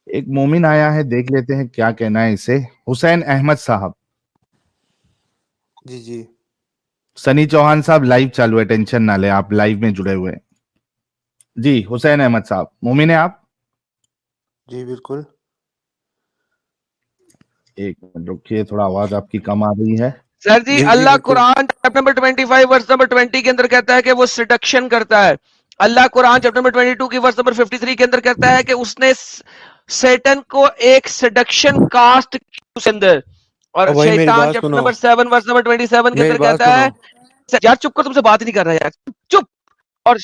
एक मोमिन आया है, देख लेते हैं क्या कहना है इसे। हुसैन अहमद साहब। जी जी। सनी चौहान साहब लाइव चालू है, टेंशन ना ले, आप लाइव में जुड़े हुए हैं। जी हुसैन अहमद साहब, मोमिन है आप? जी बिल्कुल। एक मिनट रुकिए, थोड़ा आवाज आपकी कम आ रही है। सर जी, जी जी अल्लाह बिल्कुल। Quran chapter number 25 verse number 20 के अंदर कहता है कि वो सिडक्शन करता है। अल्लाह कुरान चैप्टर नंबर 22 की वर्स नंबर 53 के अंदर कहता है कि उसने सैटन को एक सिडक्शन कास्ट की उसके अंदर। और ओ भाई मेरी शैतान बात चैप्टर सुनो, नंबर 7 वर्स नंबर 27 के मेरी अंदर बात कहता सुनो। है, यार चुप कर, तुमसे बात ही नहीं कर रहा यार, चुप। और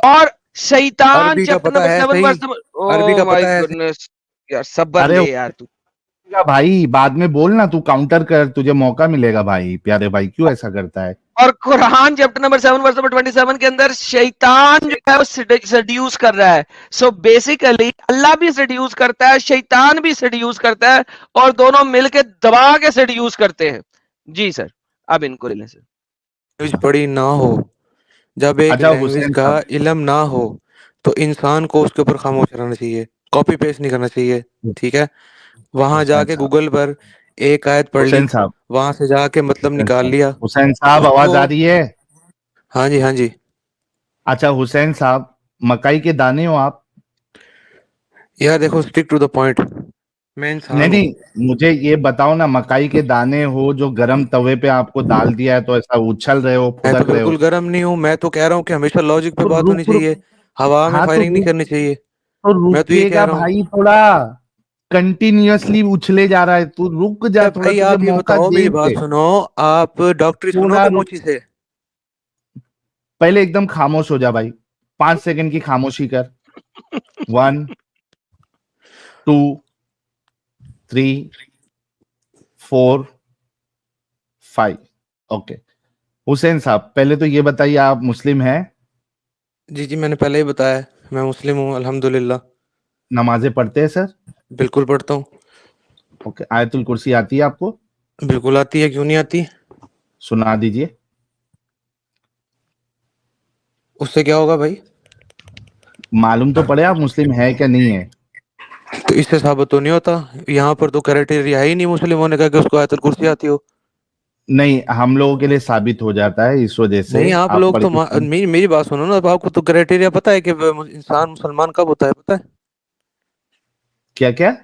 और शैतान अरबी का चैप्टर पता नंबर है 7 सही? वर्स नंबर, अरबी ओ का माय पता है सही? गुडनेस, यार सब्र अरे ले यार तू। होगा भाई, बाद में बोलना, तू काउंटर कर, तुझे मौका मिलेगा भाई। प्यारे भाई क्यों ऐसा करता है? और Quran chapter number 7 verse number 27 के अंदर शैतान जो है वो सड्यूस कर रहा है। सो बेसिकली अल्लाह भी सड्यूस करता है, शैतान भी सड्यूस करता है, और दोनों मिलके दबा के सड्यूस करते हैं। जी सर, अब इनको ले लें सर। लैंग्वेज पढ़ी ना हो, जब एक अच्छा लैंग्वेज हुसैन का साहब। इल्म ना हो, तो इंसान को उसके ऊपर खामोश रहना चाहिए, कॉपी पेस्ट नहीं करना चाहिए। ठीक है? वहां हुसैन जाके साहब। गूगल पर एक आयत पढ़ ली, हुसैन साहब। वहां से जाके मतलब हुसैन निकाल साहब। लिया हुसैन साहब उसको। आवाज आ रही है? हाँ जी हाँ जी। अच्छा हुसैन साहब, मकाई के दाने हो आप? यार देखो, स्टिक टू द पॉइंट। मैं नहीं इंसान हूँ। नहीं, मुझे ये बताओ ना, मकाई के दाने हो जो गरम तवे पे आपको डाल दिया है तो ऐसा उछल रहे हो, मैं तो फुदक रहे बिल्कुल हो? गर्म नहीं हूँ, मैं तो कह रहा हूँ कि हमेशा लॉजिक पे तो बात होनी रुक रुक। चाहिए, हवा में हाँ तो फायरिंग नहीं रुक, करनी चाहिए। तो मैं तो ये कह रुकेगा रहा हूँ। भाई थोड़ा। कंटिन्यूअसली उछले जा रहा है, तू रुक जा अरे थोड़ा, भाई तुझे आप ये मौका बताओ, दे मेरी बात दे। सुनो। आप डॉक्टरी थोड़ा सुनोगे रुक। मुझी से? पहले एकदम खामोश हो जा भाई। 5 सेकंड की खामोशी कर। 1 2 3 4 5। ओके। हुसैन साहब, पहले तो ये बताइए, आप मुस्लिम हैं? जी जी, मैंने पहले ही बताया है, मैं मुस्लिम हूँ अल्हम्दुलिल्लाह। नमाजें पढ़ते हैं सर? बिल्कुल पढ़ता हूँ। ओके, आयतुल कुर्सी आती है आपको? बिल्कुल आती है, क्यों नहीं आती? सुना दीजिए। उससे क्या होगा भाई? मालूम तो पड़े आप मुस्लिम है क्या नहीं है। तो इससे साबित तो नहीं होता। यहाँ पर तो क्राइटेरिया है ही नहीं मुस्लिम होने का कि उसको आयतुल कुर्सी आती हो। नहीं, हम लोगों के लिए साबित हो जाता है, इस वजह से नहीं, आप आप लोग पढ़ तो के सुन। मेरी बात सुनो ना, अब आपको तो क्राइटेरिया पता है कि इंसान मुसलमान कब होता है, पता है? क्या क्या?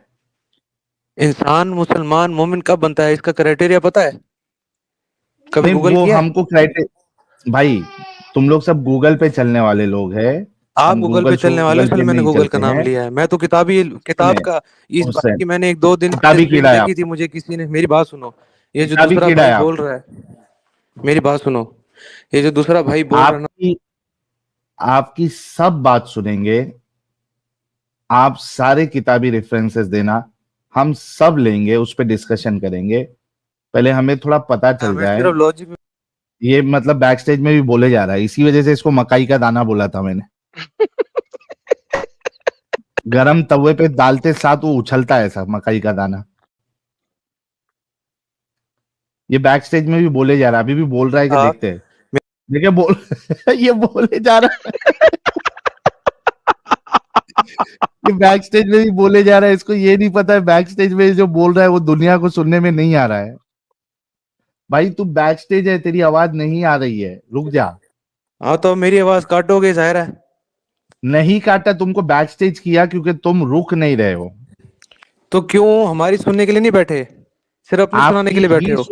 इंसान मुसलमान मोमिन कब बनता है, इसका क्राइटेरिया पता है? कभी नहीं गूगल वो किया है? हमको क्राइटेरिया भाई, तुम लोग सब गूगल पे चलने वाले लोग हैं। आप हम गूगल गूगल पे चलने वाले हो, शूगल इसलिए पे मैंने नहीं गूगल का चलते नाम हैं। लिया है। मैं तो किताब सुने का इस बात हुसैन, की मैंने एक दो दिन पहले किताबी स्क्रीन कीड़ा है देखी आप। थी, मुझे किसी ने। मेरी बात सुनो, ये जो किताबी दूसरा कीड़ा भाई है आप। बोल रहा है, मेरी बात सुनो, ये जो दूसरा भाई बोल रहा है ना। आपकी आपकी सब बात सुनेंगे। आप सारे किताबी रेफरेंसेस देना, हम सब लेंगे, उस पर डिस्कशन करेंगे। पहले हमें थोड़ा पता चल मैं जाए। सिर्फ लॉजिक में। ये मतलब बैक स्टेज में भी बोले जा रहा है, इसी वजह से इसको मकाई का दाना बोला था मैंने। गरम तवे पे डालते साथ वो उछलता है ऐसा, मकाई का दाना। ये बैक स्टेज में भी बोले जा रहा है, अभी भी बोल रहा है कि हाँ। देखते हैं। देखिए बोल ये बोले जा रहा है। ये बैक स्टेज में भी बोले जा रहा है, इसको ये नहीं पता है बैक स्टेज में जो बोल रहा है वो दुनिया को सुनने में नहीं आ रहा है। भाई तू बैक स्टेज है, तेरी आवाज नहीं आ रही है, रुक जा। हाँ, तो मेरी आवाज काटोगे जाहिर है। नहीं काटा, तुमको बैक स्टेज किया क्योंकि तुम रुक नहीं रहे हो। तो क्यों हमारी सुनने के लिए नहीं बैठे, सिर्फ अपनी सुनाने के आपकी लिए बैठे ही हो?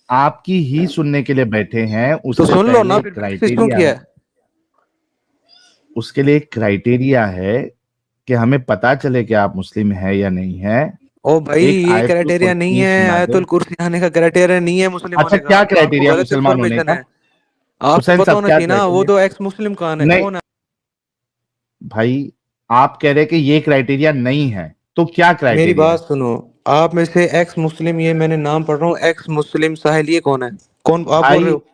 आपकी ही सुनने के लिए बैठे हैं, तो उससे सुन लो ना, पहले एक फिर प्रैक्टिस क्यों क्राइटेरिया किया है। है? उसके लिए एक क्राइटेरिया है कि हमें पता चले कि आप मुस्लिम है या नहीं है। ओ भाई, एक ये आयतुल क्राइटेरिया नहीं कुर्सी है, सुना दे। आयतुल कुर्सी आने का क्राइटेरिया नहीं है मुस्लिम अच्छा होने का, क्या तो आपको क्राइटेरिया गलत मुसलमान होने इन्फॉर्मेशन का? है। आपको हुसैन पता साहब होना क्या चाहिए ना, वो क्राइटेरिया? तो एक्स मुस्लिम कौन है, नहीं कौन है? भाई, आप कह रहे कि ये क्राइटेरिया नहीं है, तो क्या मेरी क्राइटेरिया बात है? सुनो, आप में से एक्स मुस्लिम, ये मैंने नाम पढ़ रहा हूँ, एक्स मुस्लिम साहिल, ये कौन है? कौन आप बोल रहे भाई हो?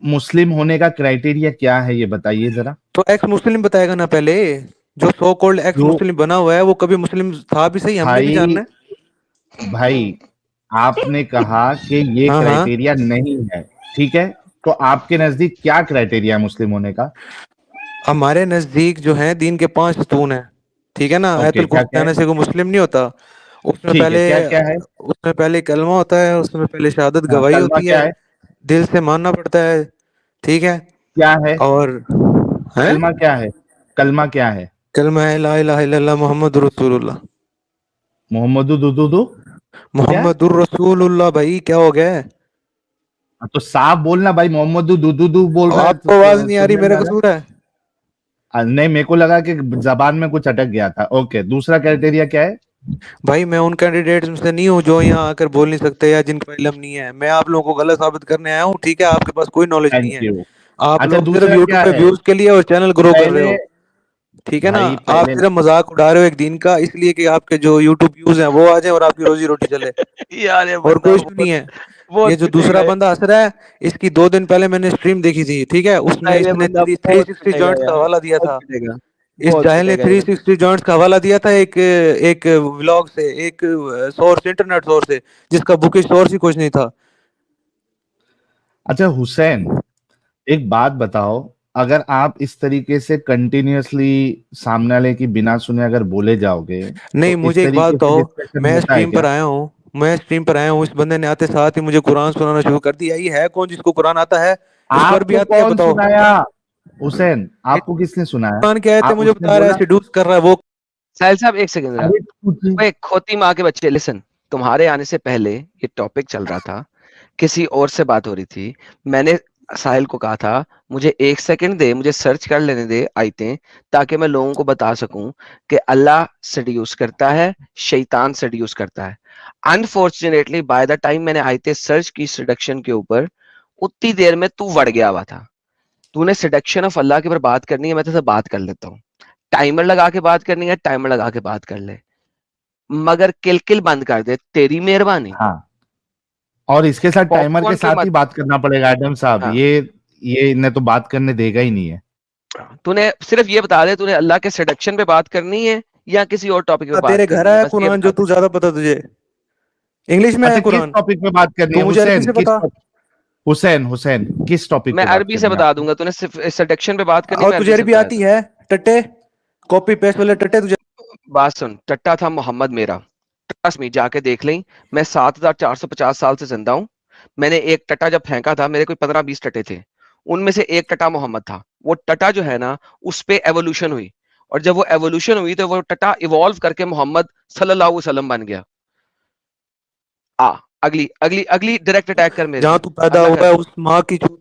मुस्लिम होने का क्राइटेरिया क्या है, ये बताइए जरा। तो एक्स मुस्लिम बताएगा ना पहले। जो सो कॉल्ड एक्स जो मुस्लिम बना हुआ है, वो कभी मुस्लिम था भी सही, हमने भी भाई जानना है। भाई आपने कहा कि ये हाँ हाँ। क्राइटेरिया नहीं है, ठीक है। तो आपके नजदीक क्या क्राइटेरिया है मुस्लिम होने का? हमारे नजदीक जो है दीन के 5 स्तून है। ठीक है ना। ओके, आयतुल क्या कुर्सी क्या है? आने से कोई मुस्लिम नहीं होता। उसमें ठीक है, पहले क्या क्या है? कलमा होता है, उसमें पहले शहादत हाँ, गवाही कलमा होती क्या है, है? दिल से मानना पड़ता है। ठीक है। क्या है? और है कलमा क्या है? कलमा क्या है? कलमा है ला इलाहा इल्लल्लाह मोहम्मद रसूलुल्लाह। मोहम्मदुर दुदुदु? क्या? मोहम्मदुर रसूलुल्लाह भाई, क्या हो गया है? तो साफ बोलना भाई, मोहम्मदुर दुदुदु बोल अब रहा है तो आपको आवाज नहीं आ रही, सुनने में मेरा आ रहा है। कसूर है? नहीं, मेरे को लगा कि जबान में कुछ अटक गया था। ओके, दूसरा क्राइटेरिया क्या है? भाई मैं उन कैंडिडेट्स में से नहीं हूँ जो यहाँ आकर बोल नहीं सकते या जिनका इल्म नहीं है। मैं आप लोगों को गलत साबित करने आया हूँ। ठीक है, आपके पास कोई नॉलेज नहीं थैंक है। यू। आप अच्छा, लोग सिर्फ दूसरा यूट्यूब क्या पे है? व्यूज के लिए और चैनल ग्रो कर रहे पहले हो। ठीक है ना। भाई, आप पहले सिर्फ मजाक उड़ा रहे हो एक दिन का, इसलिए कि आपके जो यूट्यूब व्यूज हैं वो आ जाए और आपकी रोजी रोटी चले। यार ये और बंदा कोई इशू नहीं बहुत है। ये बहुत जो दूसरा पिटेगा ये। बंदा हंस रहा है, इसकी 2 दिन पहले मैंने स्ट्रीम देखी थी। ठीक है, उसमें नहीं, ये इसने बंदा थ्री बहुत सिक्सटी पिटेगा जॉइंट्स का यार, हवाला दिया बहुत था। पिटेगा, इस बहुत जाहिल ने पिटेगा ये थ्री बंदा। सिक्सटी जॉइंट्स का हवाला दिया था एक एक व्लॉग से, एक सोर्स, इंटरनेट सोर्स से, जिसका बुकिश सोर्स ही कुछ नहीं था। अच्छा हुसैन, एक बात बताओ, अगर आप इस तरीके से कंटिन्यूअसली सामने वाले की बिना सुने अगर बोले जाओगे, नहीं, तो इस मुझे एक बात तरीके से बताओ। डिस्कशन मैं होता है स्ट्रीम पर क्या? आया हूँ, इस बंदे ने आते साथ ही मुझे कुरान सुनाना शुरू कर दिया। ये है कौन जिसको कुरान आता है? इसको अरबी आपको आती है? कौन बताओ। सुनाया? हुसैन, आपको इसको किसने सुनाया? कुरान की आयतें आप मुझे उसने बता रहा है, बोला? सेड्यूस कर रहा है वो। साहिल साहब एक सेकंड जरा। अरे कुछ ओए खोती माँ के बच्चे, लिसन। तुम्हारे आने से पहले ये टॉपिक चल रहा था, किसी और से बात हो रही थी। मैंने साहिल को कहा था मुझे 1 सेकंड दे, मुझे सर्च कर लेने दे आयतें, ताकि मैं लोगों को बता सकूं कि अल्लाह सेड्यूस करता है, शैतान सेड्यूस करता है। अनफॉर्चुनेटली बाय द टाइम मैंने आयतें सर्च की सिडक्शन के ऊपर, उतनी देर में तू वड़ गया हुआ था। तूने सिडक्शन ऑफ अल्लाह के ऊपर बात करनी है, मैं तुझसे बात कर लेता हूँ। टाइमर लगा के बात करनी है, टाइमर लगा के बात कर ले, मगर किल बंद कर दे, तेरी मेहरबानी। हाँ, और इसके साथ टाइमर के पॉपकॉर्न के साथ ही मत। बात करना पड़ेगा एडम साहब। हाँ, ये इन्हें तो बात करने देगा ही नहीं है। तूने सिर्फ ये बता दे, तूने अल्लाह के सेडक्शन पे बात करनी है या किसी और टॉपिक पे बात तेरे घर करनी है, आया बस ये कुरान बता जो दे। तू ज्यादा पता तुझे? इंग्लिश में आया अच्छा, किस कुरान? टॉपिक पे बात करनी तू है मुझे अरबी हुसैन? से बता। हुसैन हुसैन, किस टॉपिक मैं पे बात अरबी से करनी है बता आपको? दूंगा, तूने सिर्फ सेडक्शन पे बात करनी, और मैं तुझे अरबी से अरबी बता आती देता है? टट्टे, कॉपी पेस्ट वाले टट्टे तुझे? हूँ। बात सुन, टट्टा था मोहम्मद मेरा, ट्रस्ट मी, जाके देख लें। मैं 7,450 साल से जिंदा हूँ। मैंने एक टटा जब फेंका था, मेरे कोई 15-20 टटे थे, उनमें से एक टटा मोहम्मद था। वो टटा जो है ना, उस पे एवोल्यूशन हुई, और जब वो एवोल्यूशन हुई तो वो टटा इवॉल्व करके मोहम्मद सल्लल्लाहु अलैहि वसल्लम बन गया। आ अगली अगली अगली डायरेक्ट अटैक कर मेरे जहाँ पे। तू पैदा अल्लाह हुआ कर। है उस माँ की चूत।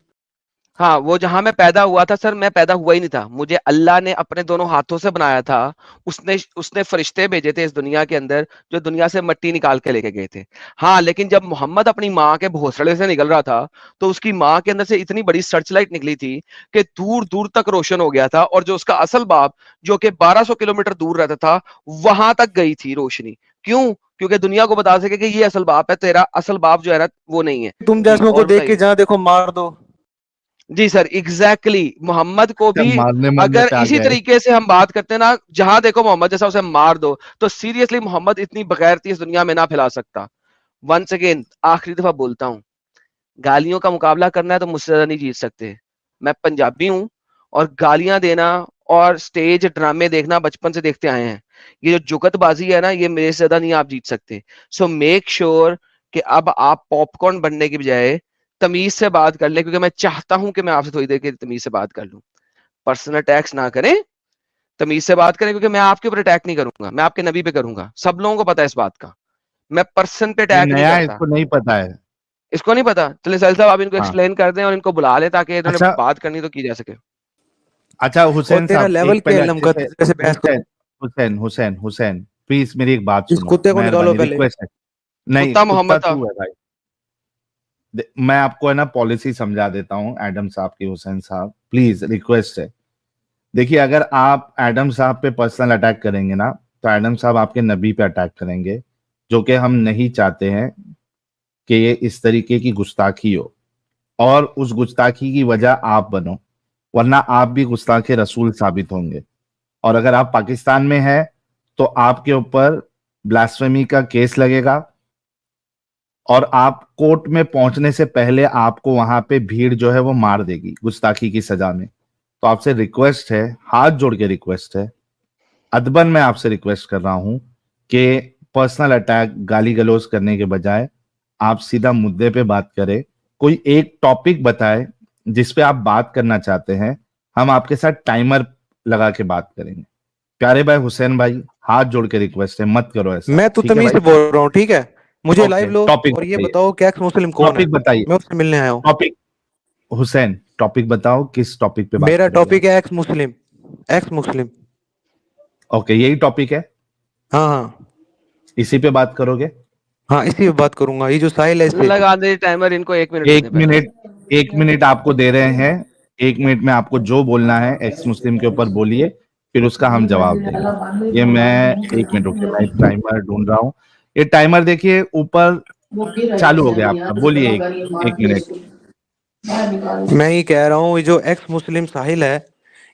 हाँ, वो जहां मैं पैदा हुआ था सर, मैं पैदा हुआ ही नहीं था, मुझे अल्लाह ने अपने दोनों हाथों से बनाया था। उसने उसने फरिश्ते भेजे थे इस दुनिया के अंदर, जो दुनिया से मिट्टी निकाल के लेके गए थे। हाँ, लेकिन जब मोहम्मद अपनी माँ के भोसड़े से निकल रहा था, तो उसकी माँ के अंदर से इतनी बड़ी सर्चलाइट निकली थी कि दूर दूर तक रोशन हो गया था, और जो उसका असल बाप, जो कि 1200 किलोमीटर दूर रहता था, वहां तक गई थी रोशनी। क्यों? क्योंकि दुनिया को बता सके कि ये असल बाप है, तेरा असल बाप जो है ना वो नहीं है। तुम जी, जैसों को और देख के बताइए। जहाँ देखो मार दो। जी सर, एग्जैक्टली exactly। मोहम्मद को क्या भी मारने मरने अगर पे आ इसी गया है? तरीके से हम बात करते हैं ना, जहां देखो मोहम्मद जैसा, उसे मार दो, तो सीरियसली मोहम्मद इतनी बगैरती इस दुनिया में ना फैला सकता। वंस अगेन आखिरी दफा बोलता हूं, गालियों का मुकाबला करना है तो मुझसे ज्यादा नहीं जीत सकते। मैं पंजाबी हूं, और गालियां देना और स्टेज ड्रामे देखना बचपन से देखते आए हैं। ये जो जुगतबाजी है ना, ये मेरे से ज्यादा नहीं आप जीत सकते। सो मेक श्योर कि अब आप पॉपकॉर्न बनने की बजाय तमीज से बात कर ले, क्योंकि मैं चाहता हूं कि मैं आपसे थोड़ी देर के तमीज से बात कर लूं। पर्सनल अटैक्स ना करें, तमीज से बात करें, क्योंकि मैं आपके ऊपर अटैक नहीं करूंगा, मैं आपके नबी पे करूंगा। सब लोगों को पता है इस बात का। मैं पर्सन पे ये अटैक नहीं नया है, करता। इसको नहीं पता है। इसको नहीं पता, चलिए सैल साहब आप इनको हाँ। एक्सप्लेन कर दें और इनको बुला ले, ताकि इन्होंने अच्छा, बात करनी तो की जा सके। अच्छा और हुसैन तेरा साहब, लेवल एक क्या पहले है इल्म अच्छे का? से। कैसे बहस हुसैन करूं? हुसैन हुसैन हुसैन, प्लीज मेरी एक बात इस सुनो, कुत्ते को निकालो मेहरबानी, पहले। रिक्वेस्ट है। नहीं, कुत्ता कुत्ता मोहम्मद था। तू है भाई। मैं आपको है ना पॉलिसी समझा देता हूँ एडम साहब की। हुसैन साहब प्लीज, रिक्वेस्ट है। देखिए, अगर आप एडम साहब पे पर्सनल अटैक करेंगे ना, तो एडम साहब आपके नबी पे अटैक करेंगे, जो कि हम नहीं चाहते हैं कि ये इस तरीके की गुस्ताखी हो, और उस गुस्ताखी की वजह आप बनो, वरना आप भी गुस्ताखे रसूल साबित होंगे। और अगर आप पाकिस्तान में हैं, तो आपके ऊपर ब्लास्फेमी का केस लगेगा, और आप कोर्ट में पहुंचने से पहले आपको वहां पे भीड़ जो है वो मार देगी गुस्ताखी की सजा में। तो आपसे रिक्वेस्ट है, हाथ जोड़ के रिक्वेस्ट है, अदबन मैं आपसे रिक्वेस्ट कर रहा हूं कि पर्सनल अटैक, गाली गलौज करने के बजाय आप सीधा मुद्दे पे बात करें। कोई एक टॉपिक बताए जिस पे आप बात करना चाहते हैं, हम आपके साथ टाइमर लगा के बात करेंगे। प्यारे भाई हुसैन भाई, हाथ जोड़ के रिक्वेस्ट है, मत करो ऐसा, मैं तो ठीक है तमीज से भाई? बोल रहा हूँ, ठीक है? मुझे ओके, लाइव लो टॉपिक और ये बताइए, बताओ कि एक्स मुस्लिम कौन है, टॉपिक बताइए, मैं उससे मिलने आया हूँ। टॉपिक। हुसैन, टॉपिक बताओ, किस टॉपिक पे बात मेरा करोगे टॉपिक आप? है एक्स मुस्लिम, एक्स मुस्लिम। ओके, यही टॉपिक है, हाँ हाँ इसी पे बात करोगे? हाँ, इसी पे बात करूंगा। ये जो साहिल है इससे। लगा दे टाइमर, इनको 1 मिनट एक देने पहले। मिनट, 1 मिनट आपको दे रहे हैं। 1 मिनट में आपको जो बोलना है एक्स मुस्लिम के ऊपर बोलिए, फिर उसका हम जवाब देंगे। ये मैं 1 मिनट रुकिए, मैं टाइमर ढूंढ रहा हूँ। ये टाइमर देखिए ऊपर चालू हो गया आपका, बोलिए। 1 मिनट। मैं ये कह रहा हूँ, ये जो एक्स मुस्लिम साहिल है,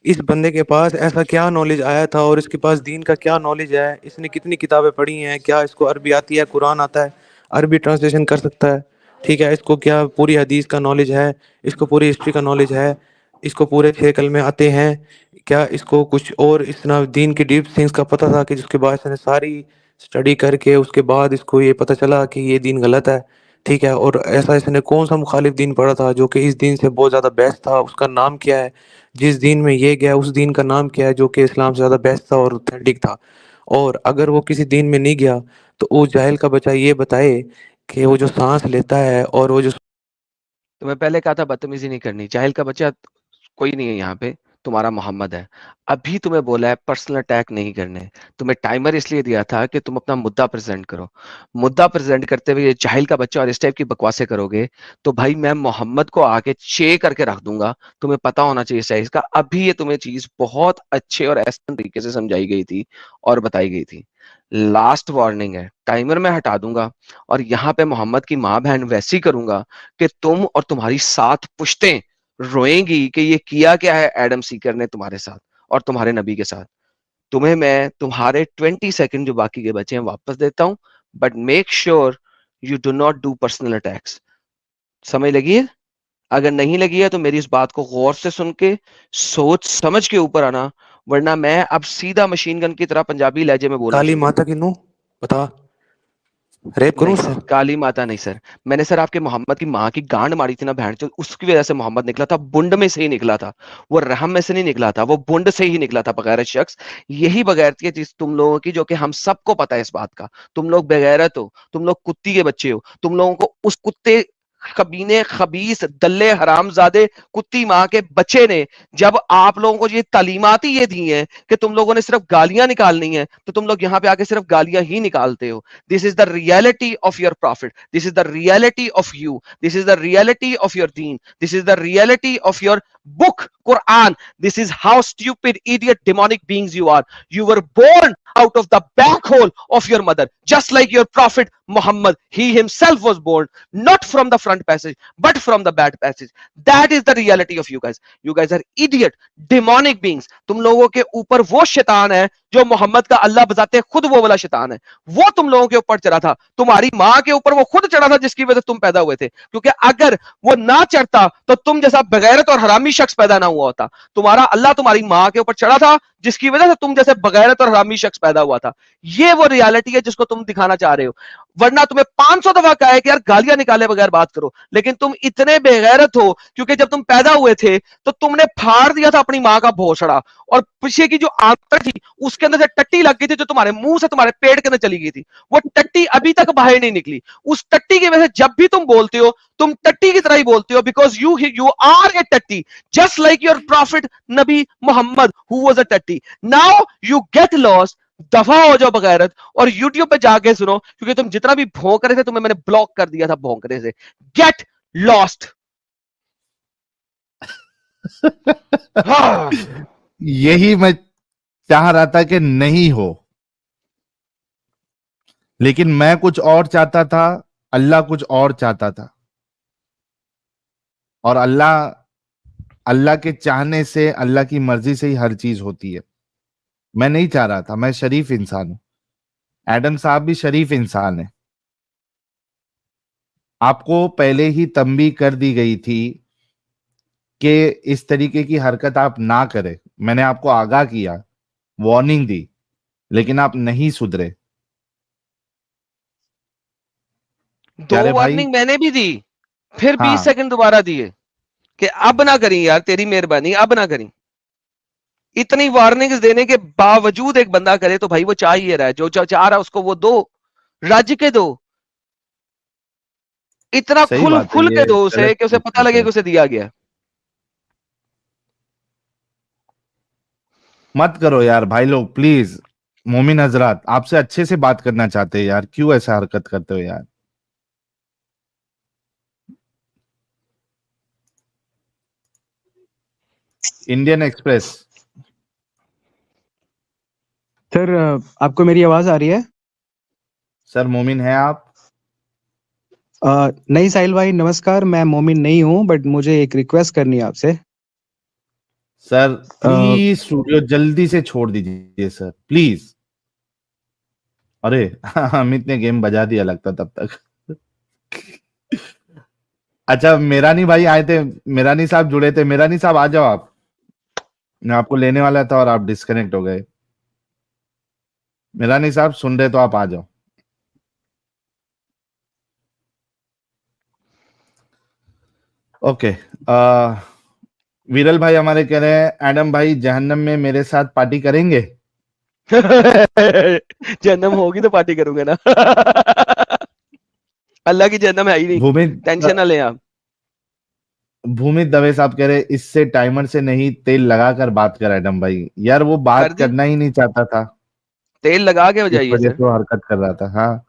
इस बंदे के पास ऐसा क्या नॉलेज आया था और इसके पास दीन का क्या नॉलेज है? इसने कितनी किताबें पढ़ी हैं? क्या इसको अरबी आती है, कुरान आता है, अरबी ट्रांसलेशन कर सकता है? ठीक है, इसको क्या पूरी हदीस का नॉलेज है? इसको पूरी हिस्ट्री का नॉलेज है? इसको पूरे 6 कलमे आते हैं? क्या इसको कुछ और इतना दीन की डीप थिंग्स का पता था कि जिसके बाद इसने सारी स्टडी करके उसके बाद इसको ये पता चला कि ये दीन गलत है? ठीक है, और ऐसा इसने कौन सा मुखालिफ दीन पढ़ा था जो कि इस दीन से बहुत ज़्यादा बेस्ट था? उसका नाम क्या है? जिस दीन में ये गया उस दीन का नाम क्या है जो कि इस्लाम से ज़्यादा बेस्ट था और ऑथेंटिक था? और अगर वो किसी दीन में नहीं गया तो उस जाहिल का बच्चा ये बताए कि वो जो सांस लेता है और वो जो तो मैं पहले कहा था बदतमीजी नहीं करनी। जाहिल का बच्चा कोई नहीं है यहाँ पे, तुम्हारा मोहम्मद है। अभी तुम्हें बोला है पर्सनल अटैक नहीं करने। तुम्हें टाइमर इसलिए दिया था कि तुम अपना मुद्दा प्रेजेंट करो। मुद्दा प्रेजेंट करते हुए ये जाहिल का बच्चा और इस टाइप की बकवासें करोगे तो भाई मैं मोहम्मद को आके चे करके रख दूंगा। तुम्हें पता होना चाहिए साइज का। अभी ये तुम्हें चीज बहुत अच्छे और आसान तरीके से समझाई गई थी और बताई गई थी। लास्ट वार्निंग है, टाइमर मैं हटा दूंगा और यहाँ पे मोहम्मद की माँ बहन वैसी करूंगा कि तुम और तुम्हारी 7 पुश्तें रोएंगी कि ये किया क्या है एडम सीकर ने तुम्हारे साथ और तुम्हारे नबी के साथ। तुम्हें मैं तुम्हारे 20 सेकंड जो बाकी के बचे हैं वापस देता हूं, but make sure you do not do personal attacks. समझ लगी है? अगर नहीं लगी है तो मेरी इस बात को गौर से सुन के सोच समझ के ऊपर आना, वरना मैं अब सीधा मशीन गन की तरह पंजाबी लहजे में बोलना काली शुरू माता करूंगा। की नूह बता, रेप करूं नहीं उसका? सर, काली माता नहीं सर। मैंने सर आपके मोहम्मद की माँ की गांड मारी थी ना बहन चो, उसकी वजह से मोहम्मद निकला था। बुंड में से ही निकला था वो, रहम में से नहीं निकला था वो, बुंड से ही निकला था बगैरत शख्स। यही बगैरती है जिस तुम लोगों की, जो कि हम सबको पता है इस बात का। तुम लोग बेगैरत हो, तुम लोग कुत्ती के बच्चे हो। तुम लोगों को उस कुत्ते कमीने खबीस दल्ले हरामजादे कुत्ती माँ के बच्चे ने जब आप लोगों को ये तालीमात ही ये दी हैं कि तुम लोगों ने सिर्फ गालियां निकालनी है, तो तुम लोग यहाँ पे आके सिर्फ गालियां ही निकालते हो। This is the reality of your prophet. This is the reality of you. This is the reality of your deen. This is the reality of your book, Quran. This is how stupid, idiot, demonic beings you are. You were born out of the back hole of your mother, just like your prophet Muhammad. He himself was born not from the front passage, but from the back passage. That is the reality of you guys. You guys are idiot, demonic beings. तुम लोगों के ऊपर वो शैतान है जो मोहम्मद का अल्लाह बताते खुद वो वाला शैतान है। वो तुम लोगों के ऊपर चढ़ा था, तुम्हारी माँ के ऊपर वो खुद चढ़ा था जिसकी वजह से तुम पैदा हुए थे। क्योंकि अगर वो ना चढ़ता तो तुम जैसा बगैरत और हरामी शख्स पैदा ना हुआ होता। तुम्हारा अल्लाह तुम्हारी माँ के ऊपर चढ़ा था जिसकी वजह से तुम जैसे बगैरत और हरामी शख्स पैदा हुआ था। ये वो रियलिटी है जिसको तुम दिखाना चाह रहे हो। वरना तुम्हें 500 दफा कहा है कि यार गालियां निकाले बगैर बात करो, लेकिन तुम इतने बेगैरत हो क्योंकि जब तुम पैदा हुए थे तो तुमने फाड़ दिया था अपनी माँ का भोसड़ा, और पीछे की जो आंतर थी उसके अंदर से टट्टी लग गई थी जो तुम्हारे मुंह से तुम्हारे पेट के अंदर चली गई थी। वो टट्टी अभी तक बाहर नहीं निकली। उस टट्टी की वजह से जब भी तुम बोलते हो तुम टट्टी की तरह ही बोलते हो, बिकॉज यू आर ए टट्टी, just like your profit Nabi Mohammad who was a टट्टी। नाउ यू गेट लॉस्ट, दफा हो जाओ बगैरत, और यूट्यूब पे जाके सुनो, क्योंकि तुम जितना भी भौंक रहे थे तुम्हें मैंने ब्लॉक कर दिया था भौंकने से। Get lost. यही मैं चाह रहा था कि नहीं हो, लेकिन मैं कुछ और चाहता था, अल्लाह कुछ और चाहता था। और अल्लाह के चाहने से, अल्लाह की मर्जी से ही हर चीज होती है। मैं नहीं चाह रहा था, मैं शरीफ इंसान हूं, एडम साहब भी शरीफ इंसान है। आपको पहले ही तंबी कर दी गई थी कि इस तरीके की हरकत आप ना करें। मैंने आपको आगाह किया, वार्निंग दी लेकिन आप नहीं सुधरे। दो क्या रे भाई? वार्निंग मैंने भी दी, फिर 20 हाँ सेकंड दोबारा दिए कि अब ना करी यार, तेरी मेहरबानी अब ना करी। इतनी वार्निंग्स देने के बावजूद एक बंदा करे तो भाई वो चाह ही रहा है, जो चाह रहा है उसको वो दो, राज्य के दो, इतना सही खुल बात है, खुल ये के दो उसे गलत कि उसे पता बात लगे है। कि उसे दिया गया। मत करो यार भाई लोग प्लीज। मोमिन हजरात आपसे अच्छे से बात करना चाहते हैं यार, क्यों ऐसा हरकत करते हो यार? Indian express. सर आपको मेरी आवाज आ रही है? सर मोमिन है आप? नहीं साहिल भाई नमस्कार, मैं मोमिन नहीं हूँ, बट मुझे एक रिक्वेस्ट करनी है आपसे। सर अ, प्लीज स्टूडियो जल्दी से छोड़ दीजिए सर प्लीज। अरे अमित ने गेम बजा दिया लगता तब तक। अच्छा मेरानी भाई आए थे, मेरानी साहब जुड़े थे। मेरानी साहब आ जाओ आप, मैं आपको लेने वाला था और आप डिस्कनेक्ट हो गए। मेरानी साहब सुन रहे तो आप आ जाओ। ओके। विरल भाई हमारे कह रहे हैं एडम भाई जहन्नम में मेरे साथ पार्टी करेंगे? जन्म होगी तो पार्टी करूंगा ना। अल्लाह की जन्म है ही नहीं, भूमित टेंशन ना लें आप। भूमित दवे साहब कह रहे इससे टाइमर से नहीं तेल लगाकर बात कर एडम भाई। यार वो कर बात दी, करना ही नहीं चाहता था, तेल लगा के इस बजाइए वजह सर। से वो हरकत कर रहा था। हाँ।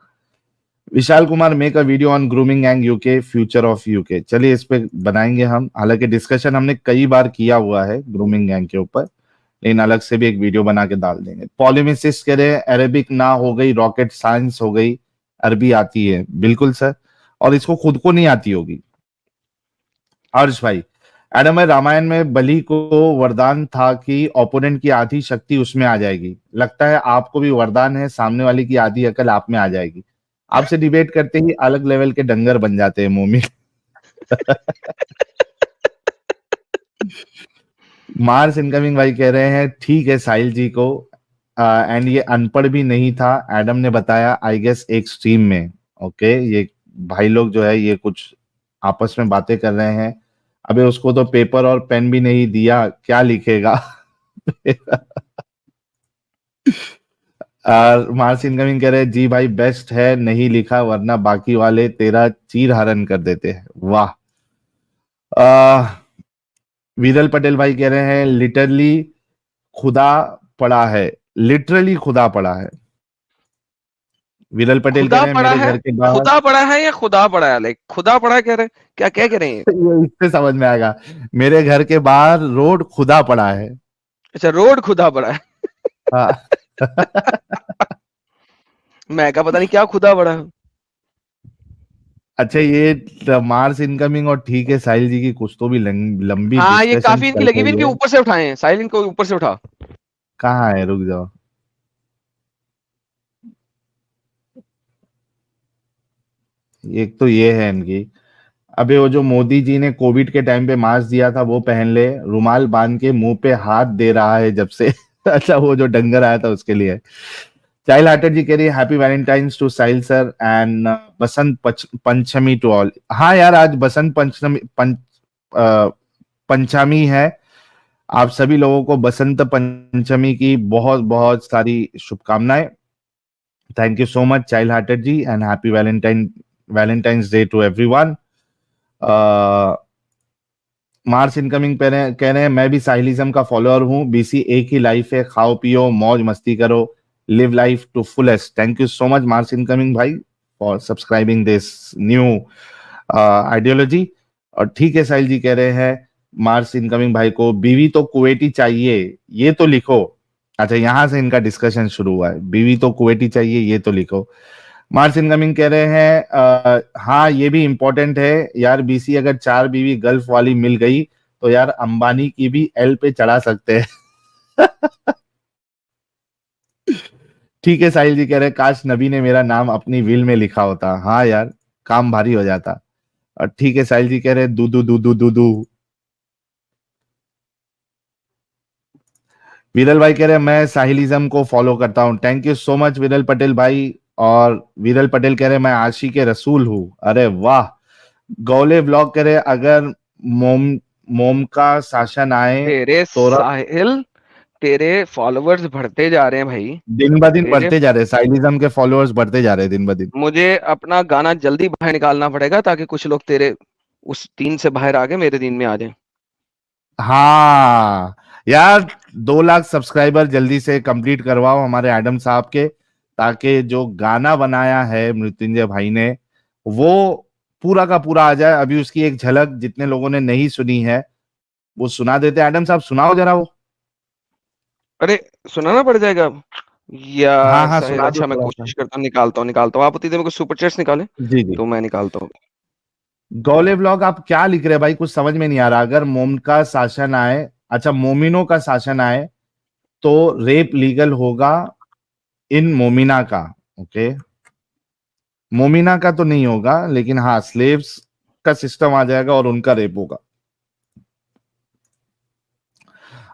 Vishal Kumar make a video on grooming and UK, future of UK. चलिए इस पे बनाएंगे हम, हालांकि डिस्कशन हमने कई बार किया हुआ है ग्रूमिंग गैंग के ऊपर, लेकिन अलग से भी एक वीडियो बना के डाल देंगे। पॉलिमिसिस्ट कह रहे हैं अरेबिक ना हो गई रॉकेट साइंस हो गई, अरबी आती है। बिल्कुल सर, और इसको खुद को नहीं आती होगी। हर्ष भाई एडम भाई रामायण में बलि को वरदान था कि ओपोनेंट की आधी शक्ति उसमें आ जाएगी, लगता है आपको भी वरदान है, सामने वाले की आधी अकल आप में आ जाएगी। आपसे डिबेट करते ही अलग लेवल के डंगर बन जाते हैं मोमी। मार्स इनकमिंग भाई कह रहे हैं ठीक है साहिल जी को, एंड ये अनपढ़ भी नहीं था, एडम ने बताया आई गेस एक स्ट्रीम में। ओके ये भाई लोग जो है ये कुछ आपस में बातें कर रहे हैं। अबे उसको तो पेपर और पेन भी नहीं दिया, क्या लिखेगा? मार्स इनकमिंग कह रहे हैं जी भाई बेस्ट है, नहीं लिखा वरना बाकी वाले तेरा चीर हरण कर देते हैं। वाह। वीरल पटेल भाई कह रहे हैं लिटरली खुदा पड़ा है, लिटरली खुदा पड़ा है। विरल पटेल कह खुदा रहे हैं पड़ा मेरे है, घर के बाहर। खुदा पड़ा है या खुदा पड़ा है? लाइक खुदा पड़ा है कह रहे हैं? क्या कह रहे हैं ये? ये इससे समझ में आएगा, मेरे घर के बाहर रोड खुदा पड़ा है। अच्छा, रोड खुदा पड़ा है। हाँ। मैं क्या पता नहीं क्या खुदा पड़ा है। अच्छा ये मार्स इनकमिंग और ठीक है साहिल जी की कुछ तो भी लंबी हाँ ये डिस्कशन काफी इनकी चल लगी हुई, रही इनके है। ऊपर से उठाए हैं, साहिल इनको ऊपर से उठा। कहाँ है, रुक जाओ। एक तो ये है इनकी। अबे वो जो मोदी जी ने कोविड के टाइम पे मास्क दिया था वो पहन ले, रुमाल बांध के मुंह पे हाथ दे रहा है जब से। अच्छा वो जो डंगर आया था उसके लिए। चाइल्ड हार्टेड जी कह रही है happy Valentine's to Sahil sir and Basant Panchami to all. हाँ यार आज बसंत पंचमी पंचमी है। आप सभी लोगों को बसंत पंचमी की बहुत बहुत सारी शुभकामनाएं। Thank you so much child hearted ji and happy Valentine's day to everyone. Mars incoming कह रहे हैं मैं भी साहिलिज्म का फॉलोअर हूं, बीसी एक ही लाइफ है, खाओ पियो मौज मस्ती करो, live life to fullest. Thank you so much Mars incoming भाई for subscribing this new ideology. और ठीक है साहिल जी कह रहे हैं मार्स इनकमिंग भाई को बीवी तो कुवैती चाहिए, ये तो लिखो। अच्छा यहां से इनका डिस्कशन शुरू हुआ है, बीवी तो कुवैती चाहिए ये तो लिखो। मार्स इनकमिंग कह रहे हैं हाँ ये भी इंपॉर्टेंट है यार बीसी, अगर 4 बीवी गल्फ वाली मिल गई तो यार अंबानी की भी एल पे चढ़ा सकते हैं। ठीक है साहिल जी कह रहे हैं काश नबी ने मेरा नाम अपनी विल में लिखा होता, हाँ यार काम भारी हो जाता। और ठीक है साहिल जी कह रहे हैं दूधू दूधू दूधू। विरल भाई कह रहे हैं मैं साहिलिज्म को फॉलो करता हूँ। थैंक यू सो मच विरल पटेल भाई। और विरल पटेल कह रहे हैं मैं आशिक रसूल हूँ। अरे वाह। गौले ब्लॉग कह रहे हैं अगर मोम मोम का शासन आए तेरे तो साहिल, तेरे फॉलोअर्स बढ़ते जा रहे हैं भाई। दिन ब दिन तेरे बढ़ते जा रहे हैं, साइलिज्म के फॉलोअर्स बढ़ते जा रहे हैं दिन ब दिन। मुझे अपना गाना जल्दी बाहर निकालना पड़ेगा ताकि कुछ लोग तेरे उस दीन से बाहर आके मेरे दीन में आ जाएं। हाँ यार, 2 लाख सब्सक्राइबर जल्दी से कंप्लीट करवाओ हमारे एडम साहब के, ताकि जो गाना बनाया है मृत्युंजय भाई ने वो पूरा का पूरा आ जाए। अभी उसकी एक झलक जितने लोगों ने नहीं सुनी है वो सुना देते। एडम साहब सुनाओ जरा वो। अरे सुनाना पड़ जाएगा अब? हाँ यार हाँ, साहिल, सुना दो अच्छा मैं थोड़ा सा। कोशिश करता हूँ, निकालता हूँ। आप उतनी देर में कुछ सुपर चैट्स निकालें जी जी। तो मैं निकालता हूँ। गौले व्लॉग आप क्या लिख रहे हैं भाई, कुछ समझ में नहीं आ रहा। अगर मोम का शासन आए, अच्छा मोमिनों का शासन आए तो रेप लीगल होगा इन मोमिना का। ओके, मोमिना का तो नहीं होगा, लेकिन हाँ स्लेव्स का सिस्टम आ जाएगा और उनका रेप होगा।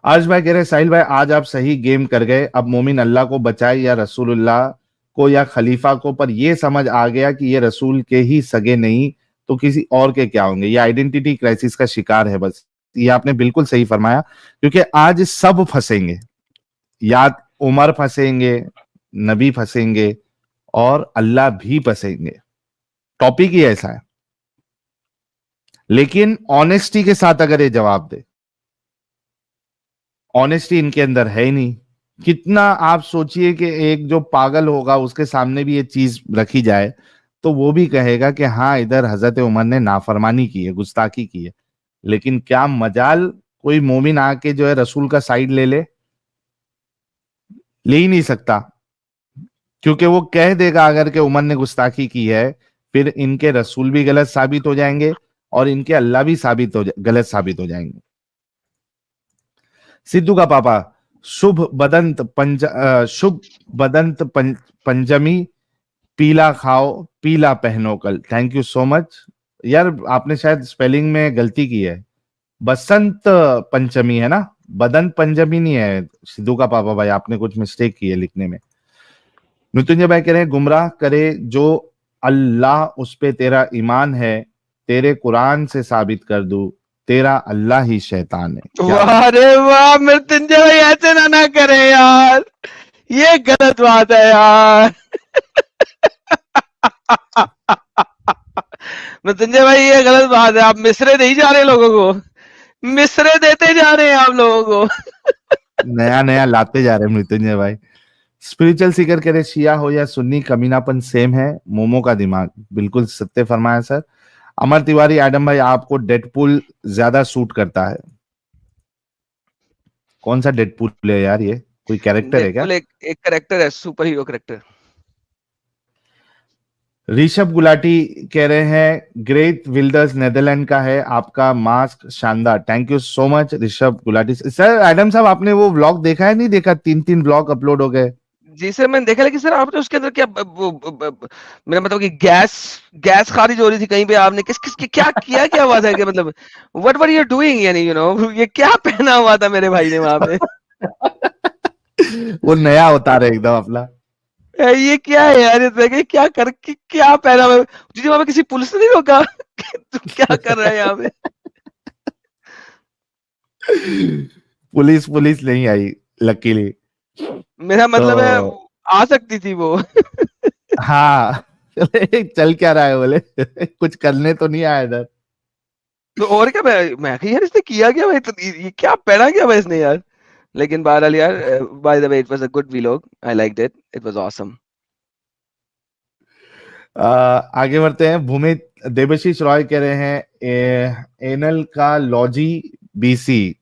आज भाई कह रहे साहिल भाई आज आप सही गेम कर गए। अब मोमिन अल्लाह को बचाए या रसूलुल्लाह को या खलीफा को, पर यह समझ आ गया कि ये रसूल के ही सगे नहीं तो किसी और के क्या होंगे। ये आइडेंटिटी क्राइसिस का शिकार है बस। ये आपने बिल्कुल सही फरमाया, क्योंकि आज सब फंसेंगे। या उमर फंसेंगे, नबी फंसेंगे और अल्लाह भी फंसेंगे। टॉपिक ही ऐसा है। लेकिन ऑनेस्टी के साथ अगर ये जवाब दे, ऑनेस्टी इनके अंदर है ही नहीं। कितना आप सोचिए कि एक जो पागल होगा उसके सामने भी ये चीज रखी जाए तो वो भी कहेगा कि हाँ इधर हजरत उमर ने नाफरमानी की है, गुस्ताखी की है। लेकिन क्या मजाल कोई मोमिन आके जो है रसूल का साइड ले ही नहीं सकता, क्योंकि वो कह देगा अगर के उमर ने गुस्ताखी की है फिर इनके रसूल भी गलत साबित हो जाएंगे और इनके अल्लाह भी गलत साबित हो जाएंगे। सिद्धू का पापा, शुभ बदंत पंचमी, पीला खाओ पीला पहनो कल। थैंक यू सो मच यार, आपने शायद स्पेलिंग में गलती की है। बसंत पंचमी है ना, बदंत पंचमी नहीं है। सिद्धू का पापा भाई आपने कुछ मिस्टेक की है लिखने में। मृत्युंजय भाई कह रहे हैं गुमराह करे जो अल्लाह उस पे तेरा ईमान है, तेरे कुरान से साबित कर दूं तेरा अल्लाह ही शैतान है। क्या बात। वाह रे वाह, मृत्युंजय भाई ऐसे ना करें यार, ये गलत बात है यार। मृत्युंजय भाई ये गलत बात है, आप मिसरे नहीं जा रहे लोगों को, मिसरे देते जा रहे हैं आप लोगों को। नया नया लाते जा रहे हैं मृत्युंजय भाई। स्पिरिचुअल सीकर कह रहे शिया हो या सुन्नी कमीनापन सेम है, मोमो का दिमाग। बिल्कुल सत्य फरमाया सर। अमर तिवारी, एडम भाई आपको डेडपूल ज्यादा सूट करता है। कौन सा डेडपूल है यार, ये कोई कैरेक्टर है क्या? डेडपुल एक करेक्टर है, super hero character. Rishabh Gulati कह रहे हैं ग्रेट विल्डर्स नेदरलैंड का है, आपका मास्क शानदार। Thank you so much Rishabh Gulati. Sir Adam साहब आपने वो व्लॉग देखा है? नहीं देखा? 3 व्लॉग अपलोड हो गए। जी सर मैंने देखा, लेकिन सर आपने उसके अंदर क्या मेरा मतलब कि गैस खारिज हो रही थी कहीं पे, आपने किस किस क्या किया, क्या हुआ था कि मतलब व्हाट वर यू डूइंग, यानी ये क्या पहना हुआ था मेरे भाई ने वहां पे? वो नया अवतार है एकदम अपना। ये क्या है यार, क्या पहना हुआ है? जी वहां पे किसी पुलिस ने नहीं रोका कि तू क्या कर रहा है यहाँ पे? पुलिस पुलिस नहीं आई लकीली। मेरा मतलब है तो आ सकती थी वो। हाँ चल क्या रहा है बोले कुछ करने तो नहीं आया इधर। तो और क्या, मैं कहा, यार इसने किया क्या भाई, तो ये क्या पहना क्या भाई इसने यार? लेकिन बहरहाल यार, bye the way it was a good vlog, I liked it, it was awesome. आगे बढ़ते हैं। भूमि देवशीष रॉय कह रहे हैं एनल का लॉजी बीसी।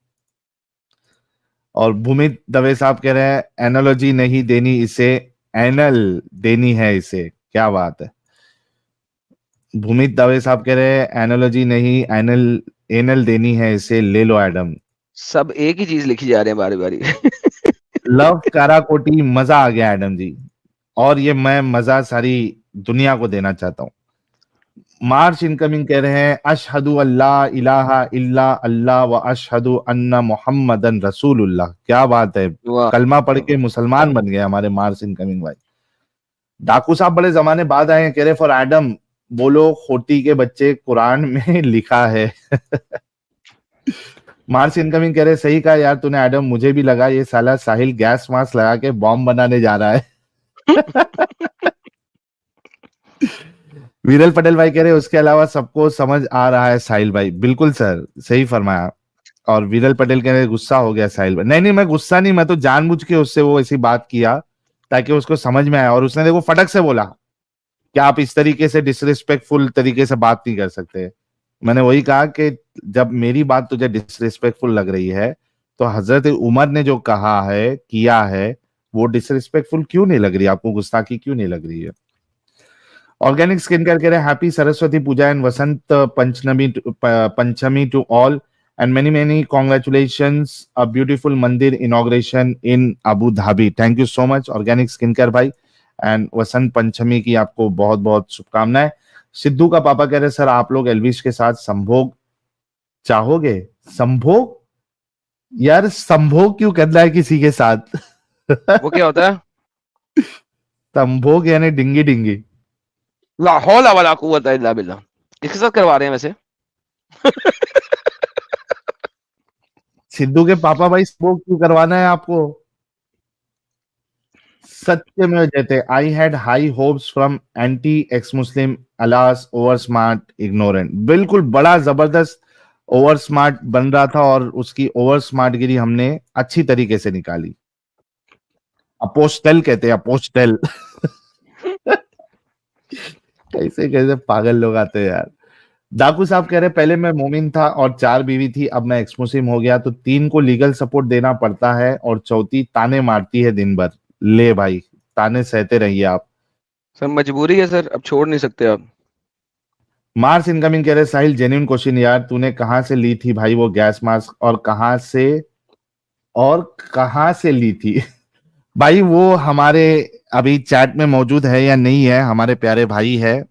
और भूमि दवे साहब कह रहे हैं एनालॉजी नहीं देनी इसे, एनल देनी है इसे। क्या बात है। भूमि दवे साहब कह रहे हैं एनालॉजी नहीं एनल, एनल देनी है इसे, ले लो एडम। सब एक ही चीज लिखी जा रहे हैं बारी बारी। लव काराकोटी, मजा आ गया एडम जी। और ये मैं मजा सारी दुनिया को देना चाहता हूं। मार्च इनकमिंग कह रहे हैं अशहदु अल्ला इलाहा इल्ला अल्लाह व अशहदु अन्ना मुहम्मदन रसूलुल्लाह। क्या बात है, वाह कलमा पढ़ के मुसलमान बन गए हमारे मार्च इनकमिंग भाई। डाकू साहब बड़े जमाने बाद आए हैं, कह रहे फॉर एडम बोलो खोटी के बच्चे कुरान में लिखा है। मार्च इनकमिंग कह रहे सही कहा यार तूने एडम, मुझे भी लगा ये साला साहिल गैस मास्क लगा के बॉम्ब बनाने जा रहा है। वीरल पटेल भाई कह रहे उसके अलावा सबको समझ आ रहा है साहिल भाई। बिल्कुल सर, सही फरमाया। और वीरल पटेल कह रहे गुस्सा हो गया साहिल भाई। नहीं नहीं, मैं गुस्सा नहीं, मैं तो जानबूझ के उससे वो ऐसी बात किया ताकि उसको समझ में आए। और उसने देखो फटक से बोला कि आप इस तरीके से डिसरिस्पेक्टफुल तरीके से बात नहीं कर सकते। मैंने वही कहा कि जब मेरी बात तुझे डिसरिस्पेक्टफुल लग रही है तो हजरत उमर ने जो कहा है किया है वो डिसरिस्पेक्टफुल क्यों नहीं लग रही, आपको गुस्ताखी क्यों नहीं लग रही है। ऑर्गेनिक स्किन केयर कह रहे happy Saraswati Puja and Vasant Panchami to all and many many congratulations a beautiful mandir inauguration in Abu Dhabi. Thank you so much organic skin care भाई, एंड वसंत पंचमी की आपको बहुत बहुत शुभकामनाएं। सिद्धू का पापा कह रहे सर आप लोग एल्विश के साथ संभोग चाहोगे। संभोग यार, संभोग क्यों करना है किसी के साथ। वो क्या होता है? संभोग यानी डिंगी डिंगी। ला हौला वला कुव्वता इल्ला बिल्लाह। किसके साथ करवा रहे हैं वैसे? सिद्धू के पापा भाई संभोग क्यों करवाना है आपको। सत्य में जयते I had high hopes from anti ex Muslim alas over smart ignorant. बिल्कुल, बड़ा जबरदस्त ओवर स्मार्ट बन रहा था और उसकी ओवर स्मार्ट गिरी हमने अच्छी तरीके से निकाली। अपोस्टल कहते हैं, अपोस्टल। कैसे कैसे पागल लोग आते हैं यार। डाकू साहब कह रहे पहले मैं मोमिन था और 4 बीवी थी, अब मैं एक्स मुस्लिम हो गया तो 3 को लीगल सपोर्ट देना पड़ता है और चौथी ताने मारती है दिन भर। ले भाई, ताने सहते रहिए आप। सर मजबूरी है सर, अब छोड़ नहीं सकते आप। मार्स इनकमिंग कह रहे साहिल जेन्युइन क्वेश्चन यार, तूने कहां से ली थी भाई वो गैस मास्क और कहां से ली थी। भाई वो हमारे अभी चैट में मौजूद है या नहीं है, हमारे प्यारे भाई है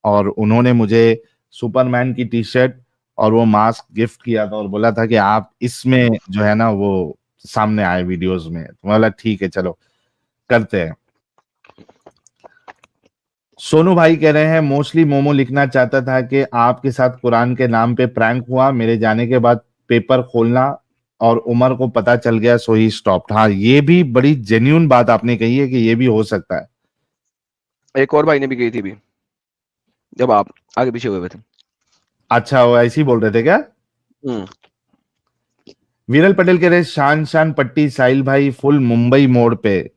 और उन्होंने मुझे सुपरमैन की टी शर्ट और वो मास्क गिफ्ट किया था और बोला था कि आप इसमें जो है ना वो सामने आए वीडियोस में। तो बोला ठीक है चलो करते हैं। सोनू भाई कह रहे हैं मोस्टली मोमो लिखना चाहता था कि आपके साथ कुरान के नाम पे प्रैंक हुआ, मेरे जाने के बाद पेपर खोलना और उमर को पता चल गया सो ही स्टॉप्ड। हाँ, ये भी बड़ी जेन्युइन बात आपने कही है कि ये भी हो सकता है। एक और भाई ने भी कही थी भी, जब आप आगे पीछे हुए थे। अच्छा, वो ऐसे ही बोल रहे थे क्या। वीरल पटेल कह रहे शान शान पट्टी साहिल भाई फुल मुंबई मोड पे।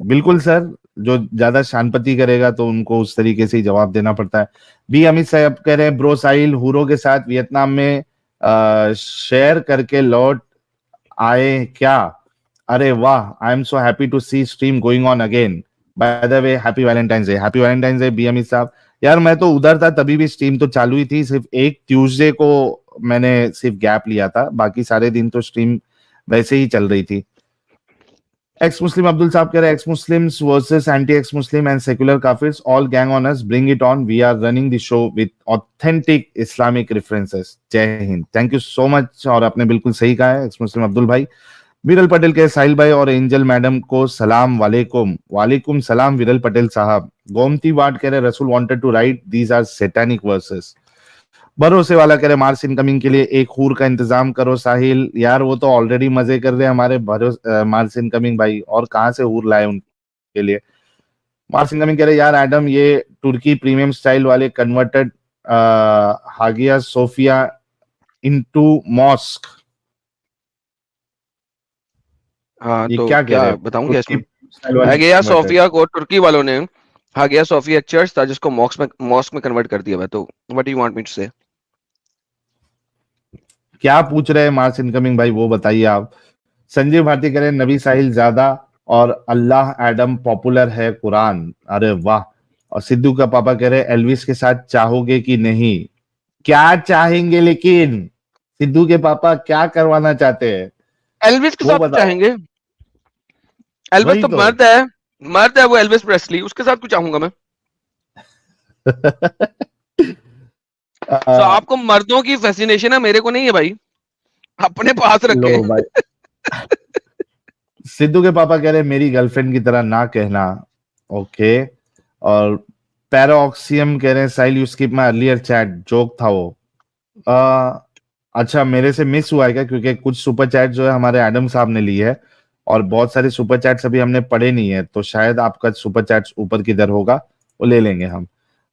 बिल्कुल सर, जो ज्यादा शानपति करेगा तो उनको उस तरीके से ही जवाब देना पड़ता है। बी अमित साहब कह रहे हैं ब्रो साहिल हुरो के साथ वियतनाम में शेयर करके लौट आए क्या। अरे वाह, I am so happy to see stream going on again. By the way happy Valentine's day. Happy Valentine's day be Amit साहब। यार मैं तो उधर था तभी भी स्ट्रीम तो चालू ही थी, सिर्फ एक ट्यूसडे को मैंने सिर्फ गैप लिया था, बाकी सारे दिन तो स्ट्रीम वैसे ही चल रही थी। एक्स मुस्लिम अब्दुल साहब कह रहे ex Muslims versus anti ex Muslim and secular kafirs all gang on us, bring it on, we are running the show with authentic Islamic references. जय हिंद। Thank you so much. और आपने बिल्कुल सही कहा है एक्स मुस्लिम अब्दुल भाई। विरल पटेल के साहिल भाई और एंजल मैडम को सलाम वालेकुम। वालेकुम सलाम विरल पटेल साहब। गोमती वाट कह रहे रसूल wanted to write these are satanic verses. भरोसे वाला कह रहे मार्स इनकमिंग के लिए एक हूर का इंतजाम करो साहिल। यार वो तो ऑलरेडी मजे कर रहे हैं हमारे मार्स इनकमिंग भाई, और कहां से हूर लाए उनके लिए। मार्स इनकमिंग कह रहे यार एडम ये तुर्की प्रीमियम स्टाइल वाले converted Hagia Sophia into mosque. हाँ ये तो क्या कह रहे बताऊं क्या इसमें। हैं? हागिया सोफिया को तुर्की वालों ने, हागिया सोफिया एक चर्च था जिसको मॉस्क में कन्वर्ट कर दिया हुआ। तो what do you want me to say. क्या पूछ रहे हैं मार्स इनकमिंग भाई वो बताइए आप। संजय भारती कह रहे नबी साहिल ज्यादा और अल्लाह एडम पॉपुलर है कुरान। अरे वाह। और सिद्धू का पापा कह रहे एल्विस के साथ चाहोगे कि नहीं। क्या चाहेंगे लेकिन सिद्धू के पापा क्या करवाना चाहते हैं। एल्विस के वो साथ बताओ। चाहेंगे। एल्विस वही तो तो। मर्द है वो एल्विस प्रेस्ली, उसके साथ क्यों चाहूंगा मैं। So, आपको मर्दों की फैसिनेशन है, मेरे को नहीं है भाई, अपने पास रखे। लो भाई, सिद्धू के पापा कह रहे मेरी गर्लफ्रेंड की तरह ना कहना। ओके। और पैरोक्सियम कह रहे हैं Sahil you skip my earlier chat, joke था वो। अच्छा, मेरे से मिस हुआ है क्या? क्योंकि कुछ सुपर चैट जो है हमारे एडम साहब ने ली है और बहुत सारे सुपर चैट्स अभी हमने पढ़े नहीं है, तो शायद आपका सुपर चैट्स ऊपर किधर होगा, वो ले लेंगे हम।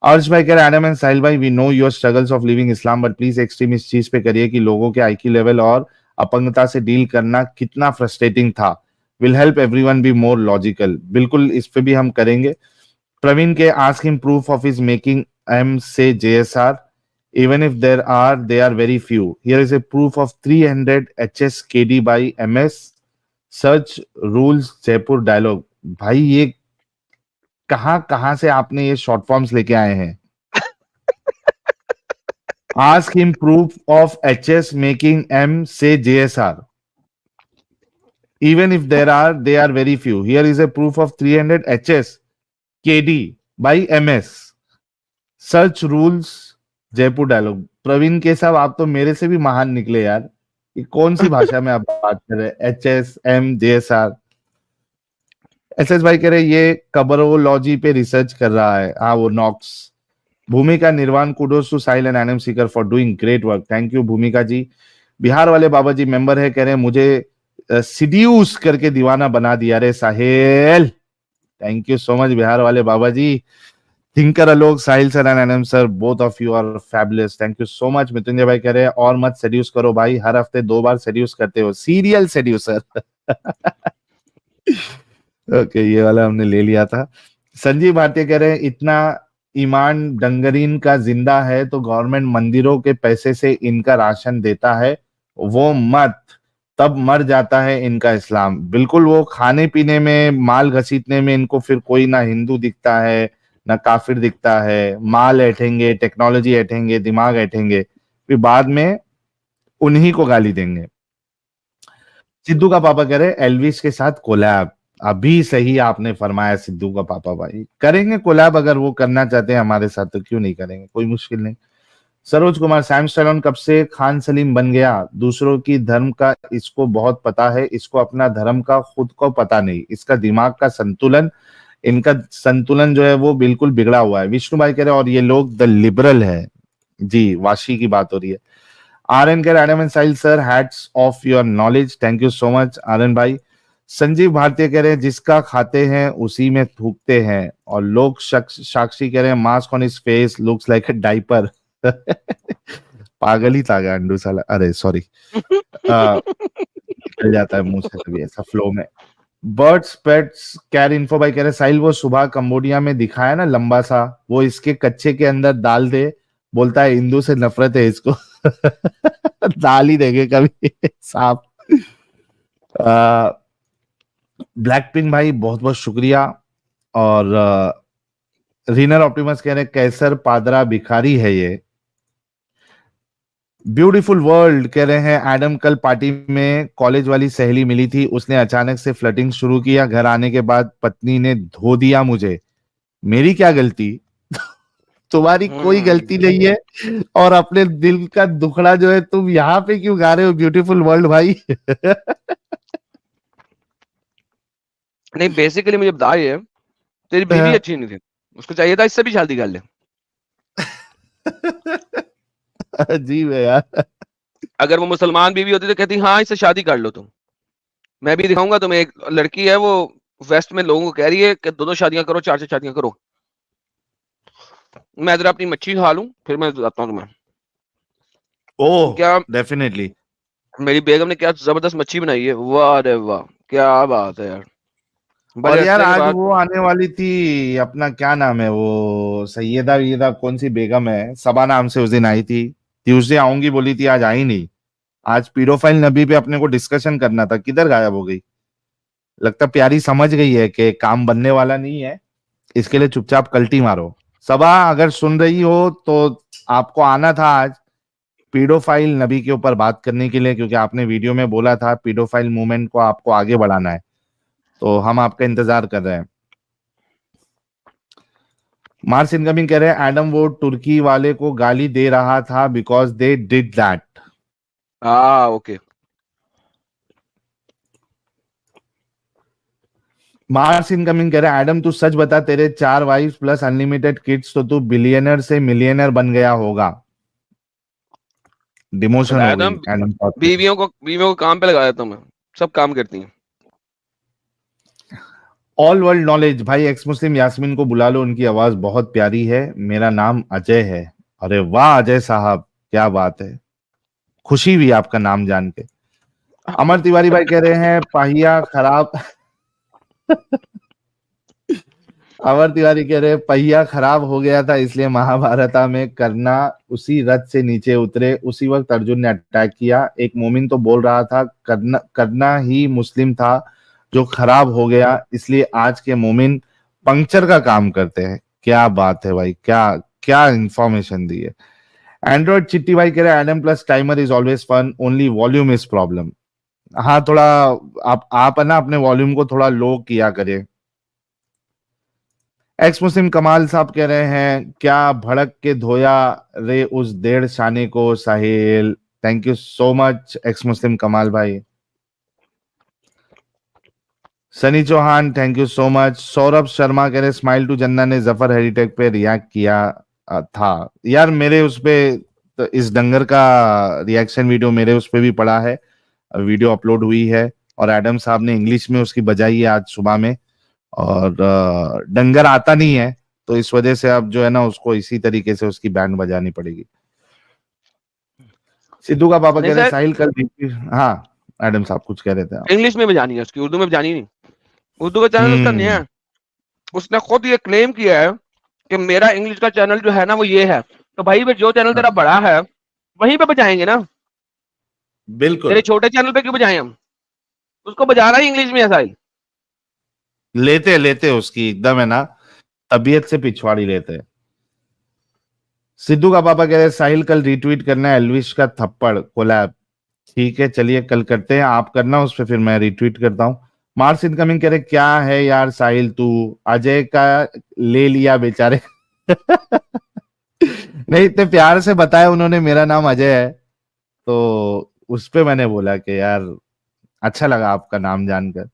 अर्श भाई कह रहे एडम एंड साहिल भाई, we know your struggles of living Islam, but please extreme इस चीज पे करिए कि लोगों के आईक्यू लेवल और अपंगता से डील करना कितना फ्रस्ट्रेटिंग था। Will help everyone be more logical. बिल्कुल, इस पे भी हम करेंगे। प्रवीण के ask him proof of his making एम से जेएसआर, even if there are, they are very few. Here is a proof of 300 HS KD by MS. Search rules Jaipur dialogue. भाई ये कहां कहां से आपने ये शॉर्ट फॉर्म्स लेके आए हैं? Ask him proof of HS making M say JSR. Even if there are, they are very few. Here is a proof of 300 HS KD by MS. Search rules Jaipur dialogue. Praveen के साहब, आप तो मेरे से भी महान निकले यार। ये कौन सी भाषा में आप बात कर रहे हैं? HSM JSR। SS भाई कह रहे ये कबरोलॉजी पे रिसर्च कर रहा है। हाँ, वो नॉक्स। Bhumika Nirvan, kudos to Sahil and NM seeker for doing great work. Thank you Bhumika ji. Bihar वाले बाबा जी मेंबर है, कह रहे हैं मुझे सिड्यूस करके दीवाना बना दिया रे Sahil. Thank you so much Bihar वाले बाबा ji. Thinker Alok, Sahil sir and NM sir, both of you are fabulous. Thank you so much. Mrityunjay भाई कह रहे हैं और मत सेड्यूस करो भाई, हर हफ्ते 2 बार सेड्यूस करते हो, सीरियल सेड्यूसर। ओके, ये वाला हमने ले लिया था। संजीव भारतीय कह रहे हैं इतना ईमान डंगरीन का जिंदा है तो गवर्नमेंट मंदिरों के पैसे से इनका राशन देता है, वो मत, तब मर जाता है इनका इस्लाम। बिल्कुल, वो खाने पीने में, माल घसीटने में इनको फिर कोई ना हिंदू दिखता है ना काफिर दिखता है। माल ऐठेंगे, टेक्नोलॉजी ऐठेंगे, दिमाग ऐठेंगे, फिर बाद में उन्हीं को गाली देंगे। सिद्धू का पापा कह रहे एल्विस के साथ कोलैब। अभी सही आपने फरमाया सिद्धू का पापा भाई, करेंगे कोलैब। अगर वो करना चाहते हैं हमारे साथ तो क्यों नहीं करेंगे, कोई मुश्किल नहीं। सरोज कुमार, सैम स्टैलोन कब से खान सलीम बन गया? दूसरों की धर्म का इसको बहुत पता है, इसको अपना धर्म का खुद को पता नहीं। इसका दिमाग का संतुलन, इनका संतुलन जो है वो बिल्कुल बिगड़ा हुआ है। विष्णु भाई कह रहे हैं और ये लोग द लिबरल है जी, वाशी की बात हो रही है। आरएन कह रहे Adam and Sahil sir, hats off your knowledge. Thank you so much RN भाई। संजीव भारतीय कह रहे हैं जिसका खाते हैं उसी में थूकते हैं। और लोग साक्षी कह रहे हैं mask on his face looks like a diaper. पागल ही था गांडू साला। अरे सॉरी, निकल जाता है मुंह से कभी ऐसा फ्लो में। बर्ड्स पेट्स कैर इन्फो भाई कह रहे साहिल वो सुबह कंबोडिया में दिखाया ना लंबा सा, वो इसके कच्चे के अंदर डाल दे, बोलता है हिंदू से नफरत है इसको। दाल ही देंगे कभी साहब। ब्लैक पिंक भाई बहुत बहुत शुक्रिया। और रीनर ऑप्टिमस कह रहे कैसर पादरा भिखारी है ये। ब्यूटीफुल वर्ल्ड कह रहे हैं एडम कल पार्टी में कॉलेज वाली सहेली मिली थी, उसने अचानक से फ्लर्टिंग शुरू किया, घर आने के बाद पत्नी ने धो दिया मुझे, मेरी क्या गलती? तुम्हारी कोई गलती नहीं है, और अपने दिल का दुखड़ा जो है तुम यहाँ पे क्यों गा रहे हो ब्यूटीफुल वर्ल्ड भाई? नहीं, बेसिकली मुझे बता ये तेरी बीवी अच्छी नहीं थी, उसको चाहिए था इससे भी शादी कर ले। अजीब है यार। अगर वो मुसलमान बीवी होती तो कहती हाँ इससे शादी कर लो तुम। मैं भी दिखाऊंगा तुम्हें, एक लड़की है वो वेस्ट में लोगों को कह रही है कि 2-2 शादियां करो, 4-4 शादियां करो। मैं जरा अपनी मच्छी खा लूं फिर मैं बताता हूं तुम्हें। ओह क्या डेफिनेटली। मेरी बेगम ने क्या जबरदस्त मच्छी बनाई है, वाह रे वाह, क्या बात है यार। और यार आज बाद वो आने वाली थी, अपना क्या नाम है वो, सैयदा कौन सी बेगम है, सबा नाम से, उस दिन आई थी, ट्यूसडे आऊंगी बोली थी, आज आई नहीं। आज पीडोफाइल नबी पे अपने को डिस्कशन करना था, किधर गायब हो गई? लगता प्यारी समझ गई है कि काम बनने वाला नहीं है, इसके लिए चुपचाप कल्टी मारो। सबा अगर सुन रही हो तो आपको आना था आज पीडोफाइल नबी के ऊपर बात करने के लिए, क्योंकि आपने वीडियो में बोला था पीडोफाइल मूवमेंट को आपको आगे बढ़ाना है, तो हम आपका इंतजार कर रहे हैं। मार्स इनकमिंग कह रहे हैं एडम वो तुर्की वाले को गाली दे रहा था because they did that. Okay. Mars incoming कह रहे हैं एडम तू सच बता, तेरे 4 वाइफ प्लस अनलिमिटेड किड्स तो तू बिलियनर से मिलियनर बन गया होगा। डिमोशन हो बताया था, गई एडम साहब की। बीवियों को काम पे लगा देता हूं मैं, सब काम करती हैं। ऑल वर्ल्ड नॉलेज भाई एक्स मुस्लिम यास्मीन को बुला लो, उनकी आवाज बहुत प्यारी है। मेरा नाम अजय है। अरे वाह अजय साहब, क्या बात है, खुशी हुई आपका नाम जान के। अमर तिवारी भाई कह रहे हैं पहिया खराब अमर तिवारी कह रहे हैं पहिया खराब हो गया था इसलिए महाभारता में करना उसी रथ से नीचे उतरे, उसी वक्त अर्जुन ने अटैक किया। एक मोमिन तो बोल रहा था करना ही मुस्लिम था जो खराब हो गया, इसलिए आज के मोमिन पंक्चर का काम करते हैं। क्या बात है भाई, क्या क्या इंफॉर्मेशन दी है। एंड्रॉइड चिट्टी भाई कह रहे हैं Adam plus timer is always fun, only volume is problem. हाँ थोड़ा आप है ना अपने वॉल्यूम को थोड़ा लो किया करें। एक्स मुस्लिम कमाल साहब कह रहे हैं क्या भड़क के धोया रे उस 1.5 शाने को Sahil. Thank you so much ex Muslim Kamal भाई। Sunny Chauhan thank you so much. Saurabh Sharma कह रहे स्माइल टू जन्ना ने जफर हेरिटेक पे रिएक्ट किया था। यार मेरे उस पे तो इस डंगर का रिएक्शन वीडियो मेरे उस पे भी पड़ा है, वीडियो अपलोड हुई है और एडम साहब ने इंग्लिश में उसकी बजाई है आज सुबह में, और डंगर आता नहीं है तो इस वजह से अब जो है ना उसको इसी तरीके से उसकी बैंड बजानी पड़ेगी। सिद्धू का पापा कह रहे साहिल कल। हाँ एडम साहब कुछ कह रहे थे आप। इंग्लिश में बजानी है उसकी, उर्दू में बजानी नहीं। उर्दू का चैनल उसका नहीं है, उसने खुद ये क्लेम किया है कि मेरा इंग्लिश का चैनल जो है ना वो ये है। तो भाई फिर जो चैनल तेरा बड़ा है वहीं पे बजाएंगे ना, बिल्कुल। तेरे छोटे चैनल पे क्यों बजाएं हम? उसको बजाना ही इंग्लिश में है साहिल। लेते उसकी एकदम है ना तबीयत से पिछवाड़ी लेते। सिद्धू का पापा कह रहे साहिल कल रिट्वीट करना है एल्विश का थप्पड़ कोलैब। ठीक है चलिए कल करते हैं, आप करना उस पर फिर मैं रिट्वीट करता हूँ। मार्स इनकमिंग कह रहे क्या है यार साहिल तू अजय का ले लिया बेचारे नहीं इतने प्यार से बताया उन्होंने मेरा नाम अजय है तो उस पे मैंने बोला कि यार अच्छा लगा आपका नाम जानकर।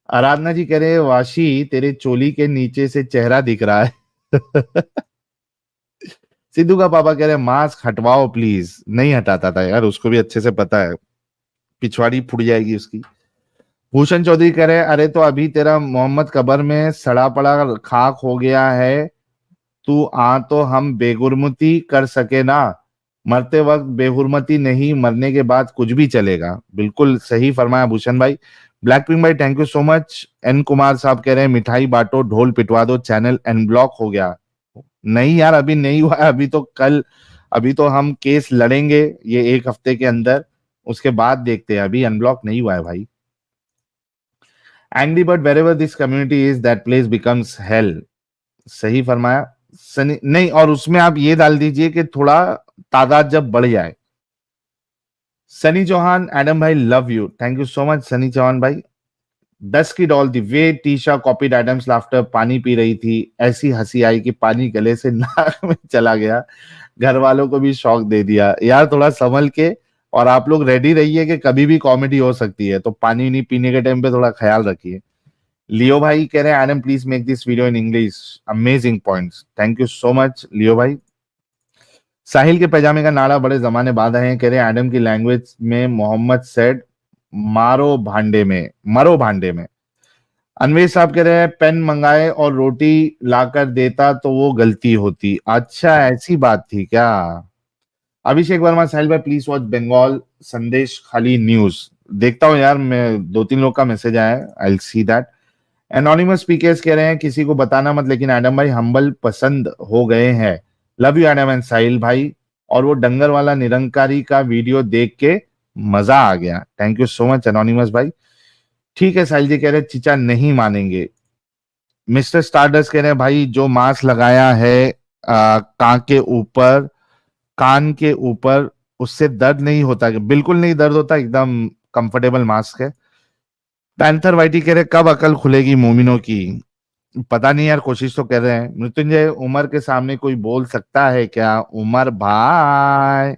आराधना जी कह रहे हैं वाशी तेरे चोली के नीचे से चेहरा दिख रहा है सिद्धू का पापा कह रहे मास्क हटवाओ प्लीज। नहीं हटाता था यार, उसको भी अच्छे से पता है पिछवाड़ी फूट जाएगी उसकी। भूषण चौधरी कह रहे अरे तो अभी तेरा मोहम्मद कब्र में सड़ा पड़ा खाक हो गया है, तू आ तो हम बेगुरमती कर सके ना, मरते वक्त बेहुरमती नहीं, मरने के बाद कुछ भी चलेगा। बिल्कुल सही फरमाया भूषण भाई। ब्लैक पिंक भाई thank you so much. N Kumar साहब कह रहे हैं मिठाई बांटो ढोल पिटवा दो चैनल अनब्लॉक हो गया। नहीं यार अभी नहीं हुआ है, अभी तो हम केस लड़ेंगे ये 1 हफ्ते के अंदर, उसके बाद देखते हैं, अभी अनब्लॉक नहीं हुआ है भाई। Angry bird wherever this community is that place becomes hello. सही फरमाया सनी। नहीं और उसमें आप ये डाल दीजिए कि थोड़ा तादाद जब बढ़ जाए। सनी चौहान एडम भाई love you, thank you so much Sunny Chauhan भाई। 10 की डॉल the way Tisha copied Adam's laughter, पानी पी रही थी ऐसी हंसी आई कि पानी गले से नाक में चला गया, घर वालों को भी शौक दे दिया। यार थोड़ा संभल के, और आप लोग रेडी रहिए कि कभी भी कॉमेडी हो सकती है तो पानी नहीं पीने के टाइम पे थोड़ा ख्याल रखिए। लियो भाई कह रहे हैं Adam please make this video in English, amazing points, thank you so much Leo भाई। साहिल के पैजामे का नाड़ा बड़े जमाने बाद आए हैं, कह रहे हैं एडम की लैंग्वेज में मोहम्मद सेड मरो भांडे में। अनवेश साहब कह रहे हैं पेन मंगाए और रोटी लाकर देता तो वो गलती होती। अच्छा ऐसी बात थी क्या। अभिषेक वर्मा साहिल भाई प्लीज वॉच बंगाल संदेश खाली न्यूज। देखता हूं यार मैं, 2-3 लोग का मैसेज आया है, I will see that. Anonymous speakers कह रहे हैं किसी को बताना मत, लेकिन एडम भाई हम्बल पसंद हो गए हैं। Love you Adam and Sahil भाई। और वो डंगर वाला निरंकारी का वीडियो देख के मजा आ गया, thank you so much anonymous भाई। ठीक है साहिल जी कह रहे चिचा नहीं मानेंगे। मिस्टर स्टारडस्ट कह रहे हैं भाई जो मास्क लगाया है कान के ऊपर उससे दर्द नहीं होता। बिल्कुल नहीं दर्द होता, एकदम कंफर्टेबल मास्क है। पैंथर वाइटी कह रहे कब अकल खुलेगी मोमिनों की। पता नहीं यार, कोशिश तो कर रहे हैं। मृत्युंजय, उमर के सामने कोई बोल सकता है क्या? उमर भाई।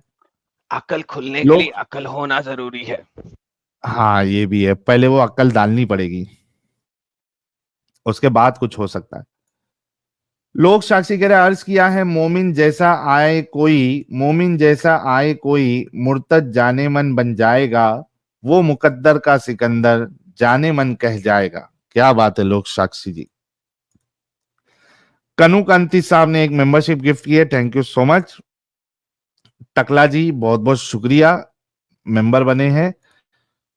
अकल खुलने के लोग, लिए अकल होना जरूरी है। हाँ ये भी है, पहले वो अक्ल डालनी पड़ेगी, उसके बाद कुछ हो सकता है। लोग साक्षी कह रहे, अर्ज किया है मोमिन जैसा आए कोई, मोमिन जैसा आए कोई, मुर्तद जाने मन बन जाएगा, वो मुकद्दर का सिकंदर जाने मन कह जाएगा। क्या बात है लोग साक्षी जी। कनू कांति साहब ने एक मेंबरशिप गिफ्ट की है, थैंक यू सो मच। टकला जी बहुत बहुत शुक्रिया, मेंबर बने हैं।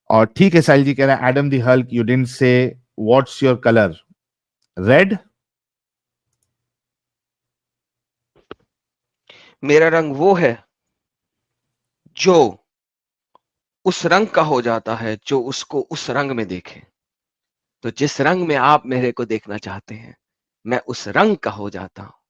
और ठीक है, साहिल जी कह रहे हैं, Adam the Hulk, you didn't say what's your colour? Red. मेरा रंग वो है जो उस रंग का हो जाता है जो उसको उस रंग में देखे। तो जिस रंग में आप मेरे को देखना चाहते हैं, मैं उस रंग का हो जाता हूं।